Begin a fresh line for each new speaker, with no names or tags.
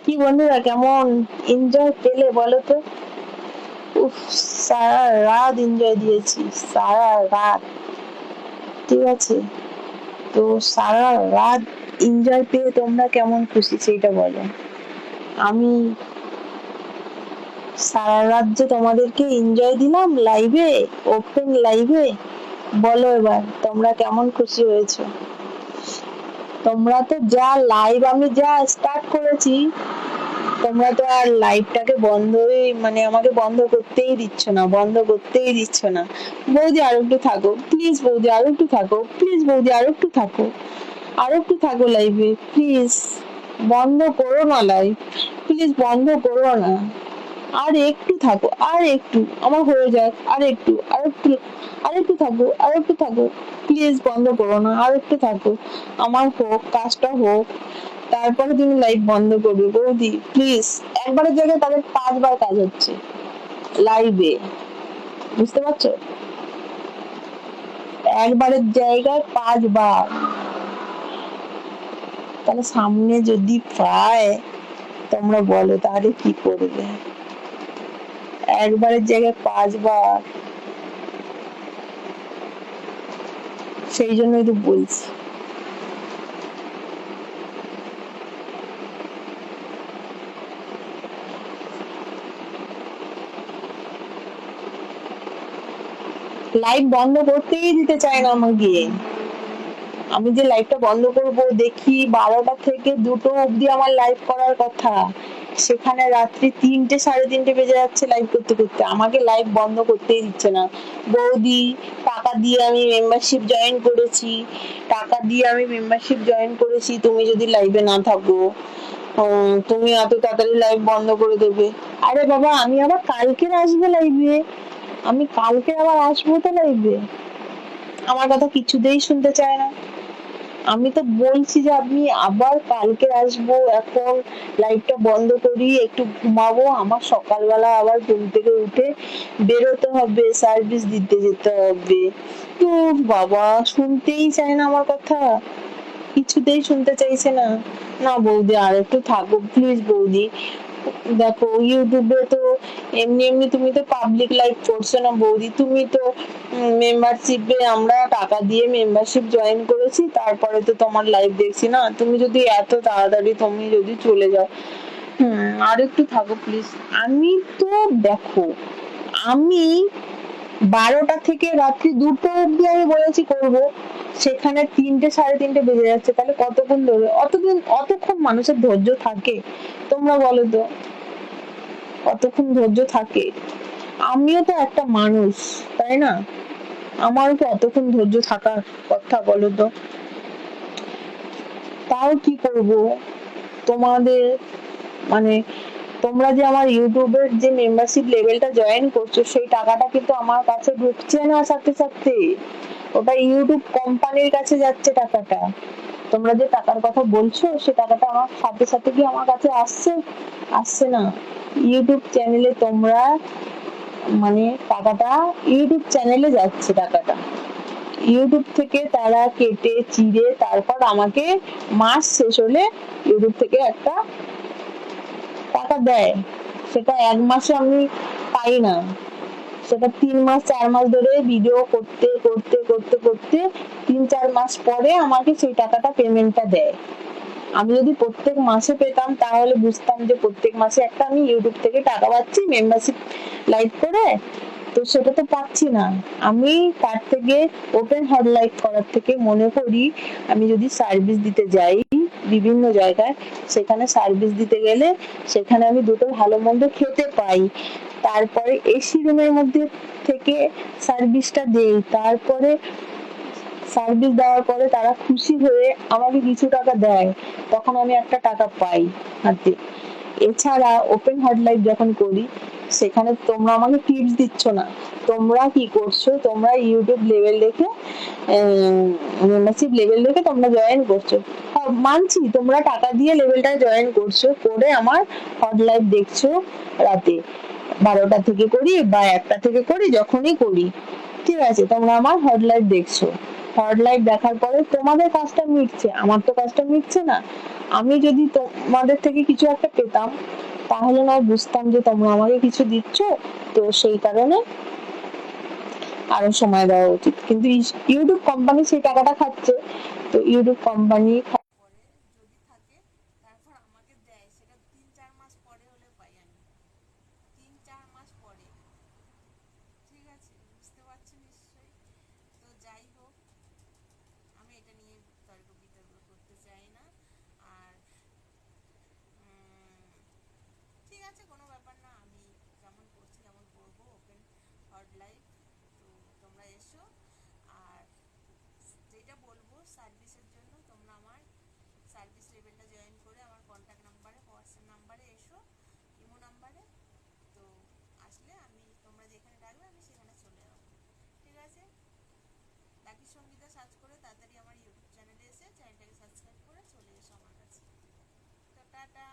কি বন্ধুরা, কেমন এনজয় পেলে বলো তো? উফ, সারা রাত এনজয় দিয়েছি, সারা রাত। ঠিক আছে, তো সারা রাত এনজয় পেয়ে তোমরা কেমন খুশি সেইটা বলো। আমি সারা রাত যে তোমাদেরকে এনজয় দিলাম লাইভে, ওপেন লাইভে, বলো এবার তোমরা কেমন খুশি হয়েছো? তোমরা তো যা লাইভ আমি যা স্টার্ট করেছি, তোমরা তো আর লাইভটাকে বন্ধই, মানে আমাকে বন্ধ করতেই দিচ্ছ না, বন্ধ করতেই দিচ্ছ না। বৌদি আরো একটু থাকো প্লিজ, বৌদি আরো একটু থাকো প্লিজ, বৌদি আরো একটু থাকো, আরো একটু থাকো লাইভে প্লিজ। বন্ধ করো না লাইভ, প্লিজ বন্ধ করো না। আর একটু থাকো, আর একটু, আমার হয়ে যাক, আর একটু, আর একটু, আর একটু থাকো, আর একটু থাকো প্লিজ, বন্ধ করো না, আর একটু থাকো। আমার হোক, কাজটা হোক, তারপরে তুমি লাইভ বন্ধ করবে বৌদি প্লিজ। একবারের জায়গায় তাদের 5 বার কাজ হচ্ছে লাইভে, বুঝতে পারছো? একবারের জায়গায় 5 বার। তাহলে সামনে যদি পায়, তোমরা বলো তাহলে কি করবে? একবারের জায়গায় 5 বার, সেই জন্যই তো বলছি। লাইভ বন্ধ করতেই দিতে চায় না আমাকে। আমি যে লাইভটা বন্ধ করব, দেখি 12টা থেকে 2টো অবধি আমার লাইভ করার কথা, সেখানে রাত্রি 3টে 3:30 বেজে যাচ্ছে লাইভ করতে করতে। আমাকে লাইভ বন্ধ করতেই দিচ্ছে না। বৌদি, টাকা দিয়ে আমি মেম্বারশিপ জয়েন করেছি, টাকা দিয়ে আমি মেম্বারশিপ জয়েন করেছি, তুমি যদি লাইভে না থাকো তুমি এত তাড়াতাড়ি লাইভ বন্ধ করে দেবে? আরে বাবা, আমি আবার কালকে আসবো লাইভে, আমি কালকে আবার আসবো তো লাইভে। আমার কথা কিছুতেই শুনতে চায় না। আমি তো বলছি যে আমি আবার কালকে আসবো, এখন লাইটটা বন্ধ করি, একটু ঘুমাবো, আমার সকালবেলা আবার ঘুম থেকে উঠে বেরোতে হবে, সার্ভিস দিতে যেতে হবে। তো বাবা শুনতেই চায় না আমার কথা, কিছুতেই শুনতে চাইছে না। না বৌদি আর একটু থাকো প্লিজ বৌদি। দেখো ইউটিউবে তো এমনি এমনি তুমি তো পাবলিক লাইভ করছো না বৌদি, তুমি তো মেম্বারশিপে, আমরা টাকা দিয়ে মেম্বারশিপ জয়েন করেছি, তারপরে তো তোমার লাইভ দেখছি না। তুমি যদি এত তাড়াতাড়ি তুমি যদি চলে যাও, আর একটু থাকো প্লিজ। আমি তো দেখো, আমি 12টা থেকে রাত্রি 2টো অব্দি আমি বলেছি করব, সেখানে 3টে 3:30 বেজে যাচ্ছে। তাহলে কতক্ষণ ধরে, অতক্ষণ মানুষের ধৈর্য থাকে? তোমরা বলো তো, কতক্ষণ ধৈর্য থাকে? আমিও তো একটা মানুষ, তাই না? আমারও তো অতক্ষণ ধৈর্য থাকার কথা, বলো তো। তাও কি করব, তোমাদের মানে তোমরা যে আমার ইউটিউবের যে মেম্বারশিপ লেভেলটা জয়েন করছো, সেই টাকাটা কিন্তু আমার কাছে ঢুকছে না সাথে সাথে, ওটা ইউটিউব কোম্পানির কাছে যাচ্ছে টাকাটা। তোমরা যে টাকার কথা বলছো, সে টাকাটা আমার সাথে সাথে কি আমার কাছে আসছে? আসছে না। ইউটিউব চ্যানেলে তোমরা, মানে টাকাটা ইউটিউব চ্যানেলে যাচ্ছে, টাকাটা ইউটিউব থেকে তারা কেটে চিড়ে তারপর আমাকে মাস শেষ হলে ইউটিউব থেকে একটা টাকা দেয়। সেটা 1 মাসে আমি পাই না, সেটা 3 মাস 4 মাস ধরে ভিডিও করতে করতে করতে করতে 3-4 মাস পরে আমাকে সেই টাকাটা পেমেন্টটা দেয়। আমি যদি প্রত্যেক মাসে পেতাম তাহলে বুঝতাম যে প্রত্যেক মাসে একটা আমি ইউটিউব থেকে টাকা পাচ্ছি মেম্বারশিপ লাইভ করে, তো সেটা তো পাচ্ছি না। আমি তার থেকে ওপেন হট লাইভ করার থেকে মনে করি আমি যদি সার্ভিস দিতে যাই বিভিন্ন জায়গায়, সেখানে সার্ভিস দিতে গেলে সেখানে আমি দুটো ভালো মন্দ খেতে পাই, তারপরে এসি রুমের মধ্যে থেকে সার্ভিসটা দেই, তারপরে সার্ভিস দেওয়ার পরে তারা খুশি হয়ে আমাকে কিছু টাকা দেয়, তখন আমি একটা টাকা পাই হাতে। এছাড়া ওপেন হট লাইভ যখন করি, সেখানে তোমরা আমাকে টিপস দিচ্ছ না। তোমরা কি করছো, তোমরা ইউটিউব লেভেল দেখে মেম্বারশিপ লেভেল দেখে তোমরা জয়েন করছো। মানছি তোমরা টাকা দিয়ে লেভেলটা জয়েন করছো, করে আমার হট লাইভ দেখছো রাতে 12টা থেকে করি বা 1টা থেকে করি, যখনই করি, ঠিক আছে, তোমরা আমার হট লাইভ দেখছো। হট লাইভ দেখার পরে তোমাদের কাজটা মিটছে, আমার তো কাজটা মিটছে না। আমি যদি তোমাদের থেকে কিছু একটা পেতাম তাহলে নয় বুঝতাম যে তোমরা আমাকে কিছু দিচ্ছ, তো সেই কারণে আরো সময় দেওয়া উচিত। কিন্তু ইউটিউব কোম্পানি সেই টাকাটা খাচ্ছে, তো ইউটিউব কোম্পানি
পরে যদি থাকে তারপর আমাকে দেয়, সেটা 3-4 মাস পরে হলে পাই আমি, 3-4 মাস পরে। ঠিক আছে, বুঝতে পারছো নিশ্চয়ই। তো যাই হোক, আমি এটা নিয়ে তর্ক বিতর্ক করতে চাই না। আর ঠিক আছে, কোনো ব্যাপার না, আমি যেমন করছি তেমন করবো, ওপেন হট লাইভ। তো তোমরা এসো। আর যেটা বলবো, সার্ভিসের জন্য তোমরা আমার সার্ভিস লেভেলটা জয়েন করে আমার কন্ট্যাক্ট নাম্বারে, হোয়াটসঅ্যাপ নাম্বারে এসো, ইমো নাম্বারে। তো আসলে আমি, তোমরা যেখানে ডাকবে আমি সেখানে চলে যাবো। ঠিক আছে, লাকি সঙ্গীতা সার্চ করে তাড়াতাড়ি আমার ইউটিউব চ্যানেলে এসে চ্যানেলটাকে সাবস্ক্রাইব করে চলে এসো আমার কাছে। তো টাটা।